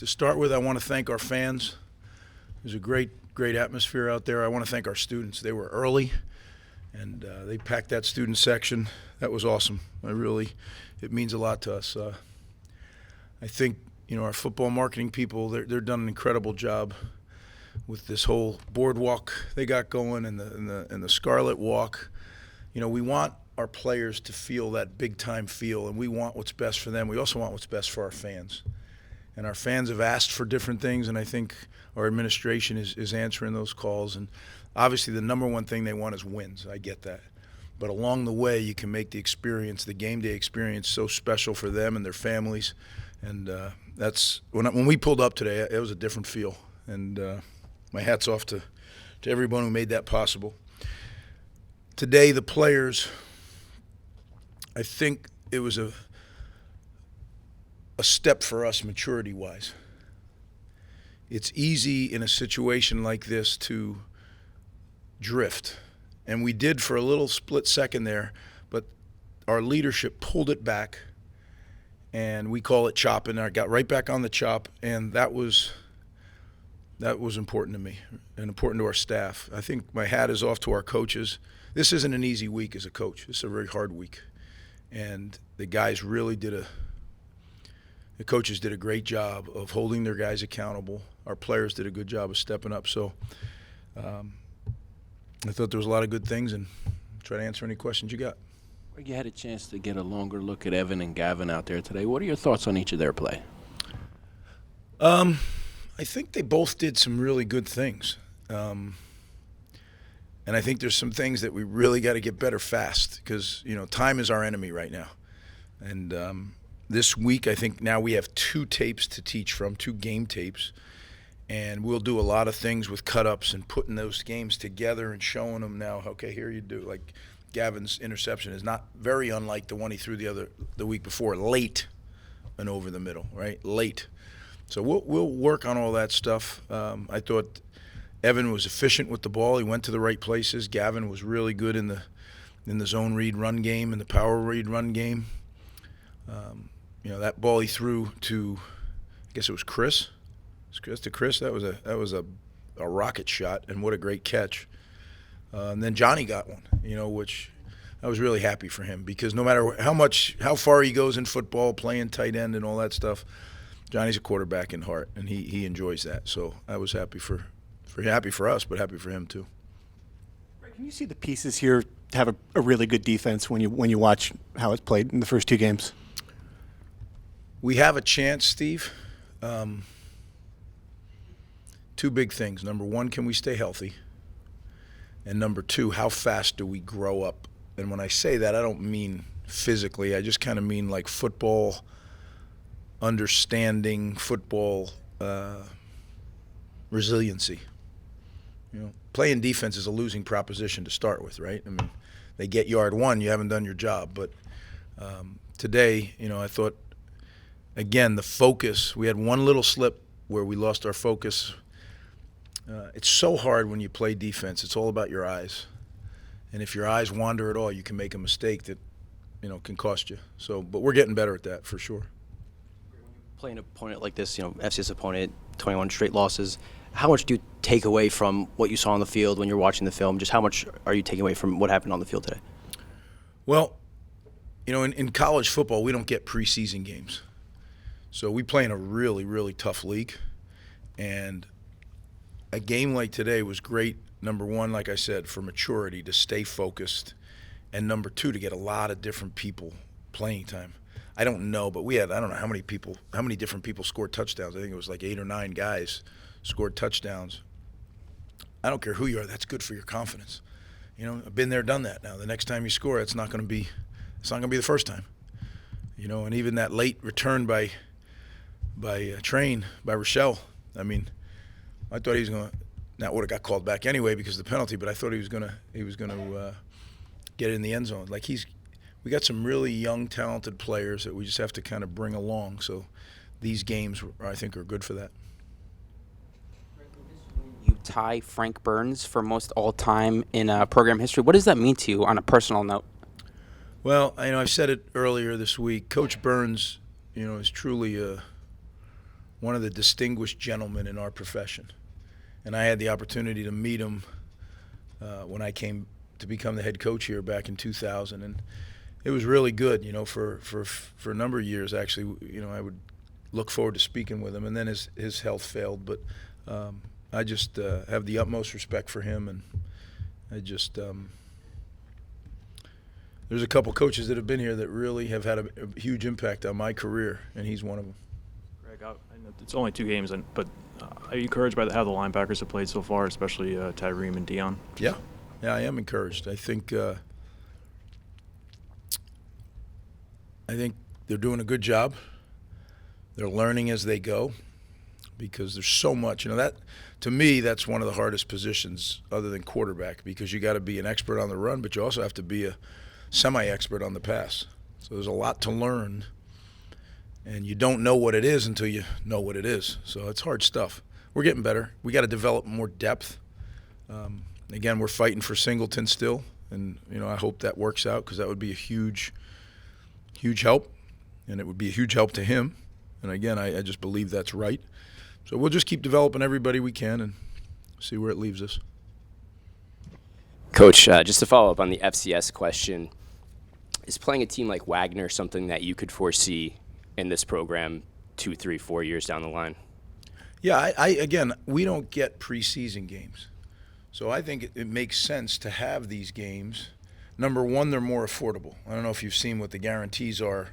To start with, I want to thank our fans. There's a great atmosphere out there. I want to thank our students. They were early, and they packed that student section. That was awesome. It means a lot to us. I think, our football marketing people, they're done an incredible job with this whole boardwalk they got going and the Scarlet Walk. We want our players to feel that big-time feel, and we want what's best for them. We also want what's best for our fans. And our fans have asked for different things, and I think our administration is answering those calls. And obviously the number one thing they want is wins. I get that. But along the way, you can make the game day experience so special for them and their families. And that's when we pulled up today, it was a different feel. And my hat's off to everyone who made that possible. Today, the players, I think it was a step for us maturity-wise. It's easy in a situation like this to drift. And we did for a little split second there, but our leadership pulled it back, and we call it chopping. I got right back on the chop, and that was important to me and important to our staff. I think my hat is off to our coaches. This isn't an easy week as a coach. This is a very hard week. And the guys really the coaches did a great job of holding their guys accountable. Our players did a good job of stepping up. So I thought there was a lot of good things, and I'll try to answer any questions you got. You had a chance to get a longer look at Evan and Gavin out there today. What are your thoughts on each of their play? I think they both did some really good things. And I think there's some things that we really got to get better fast because, time is our enemy right now. And this week, I think now we have 2 tapes to teach from, 2 game tapes. And we'll do a lot of things with cut-ups and putting those games together and showing them now, okay, here you do. Like Gavin's interception is not very unlike the one he threw the week before, late and over the middle, right? Late. So we'll work on all that stuff. I thought Evan was efficient with the ball. He went to the right places. Gavin was really good in the zone read run game and the power read run game. That ball he threw to, I guess it was Chris. To Chris, that was a rocket shot, and what a great catch. And then Johnny got one, which I was really happy for him because no matter how far he goes in football, playing tight end and all that stuff, Johnny's a quarterback in heart, and he enjoys that. So I was happy for us, but happy for him too. Can you see the pieces here have a really good defense when you watch how it's played in the first 2 games? We have a chance, Steve. 2 big things. Number 1, can we stay healthy? And number 2, how fast do we grow up? And when I say that, I don't mean physically. I just kind of mean like football understanding, football resiliency. Playing defense is a losing proposition to start with, right? I mean, they get yard 1, you haven't done your job. But today, I thought, again, the focus, we had one little slip where we lost our focus. It's so hard when you play defense. It's all about your eyes. And if your eyes wander at all, you can make a mistake that, can cost you. So, but we're getting better at that for sure. Playing an opponent like this, FCS opponent, 21 straight losses, how much do you take away from what you saw on the field when you're watching the film? Just how much are you taking away from what happened on the field today? Well, in college football, we don't get preseason games. So we play in a really, really tough league. And a game like today was great, number 1, like I said, for maturity, to stay focused, and number 2, to get a lot of different people playing time. I don't know, but I don't know how many different people scored touchdowns. I think it was like 8 or 9 guys scored touchdowns. I don't care who you are, that's good for your confidence. I've been there, done that now. The next time you score, it's not going to be the first time. And even that late return by Rochelle, I mean, I thought he was going to, not would have got called back anyway because of the penalty, but I thought he was going to get it in the end zone. Like we got some really young, talented players that we just have to kind of bring along. So these games, I think, are good for that. You tie Frank Burns for most all-time in program history. What does that mean to you on a personal note? Well, I've said it earlier this week. Coach Burns, is truly one of the distinguished gentlemen in our profession. And I had the opportunity to meet him when I came to become the head coach here back in 2000. And it was really good, for a number of years, actually. I would look forward to speaking with him. And then his health failed. But I just have the utmost respect for him. And I just there's a couple coaches that have been here that really have had a huge impact on my career, and he's one of them. Greg, I know it's only 2 games, but are you encouraged by how the linebackers have played so far, especially Tyreem and Dion? Yeah, I am encouraged. I think they're doing a good job. They're learning as they go because there's so much. That to me, that's one of the hardest positions other than quarterback, because you got to be an expert on the run, but you also have to be a semi-expert on the pass. So there's a lot to learn, and you don't know what it is until you know what it is. So it's hard stuff. We're getting better. We got to develop more depth. Again, we're fighting for Singleton still, and I hope that works out, because that would be a huge help, and it would be a huge help to him. And again, I just believe that's right. So we'll just keep developing everybody we can and see where it leaves us. Coach, just to follow up on the FCS question, is playing a team like Wagner something that you could foresee in this program 2, 3, 4 years down the line? Yeah, again, we don't get preseason games. So I think it makes sense to have these games. Number one, they're more affordable. I don't know if you've seen what the guarantees are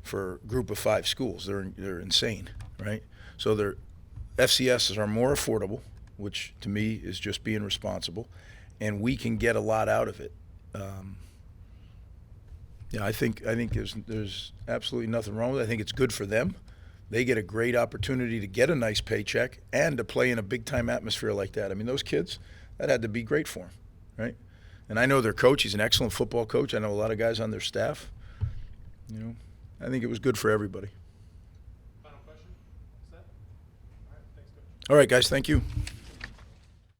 for group of 5 schools. They're insane, right? So their FCSs are more affordable, which to me is just being responsible, and we can get a lot out of it. I think there's absolutely nothing wrong with it. I think it's good for them. They get a great opportunity to get a nice paycheck and to play in a big-time atmosphere like that. I mean, those kids, that had to be great for them, right? And I know their coach. He's an excellent football coach. I know a lot of guys on their staff. I think it was good for everybody. Final question? Is that? All right, thanks, Coach. All right, guys, thank you.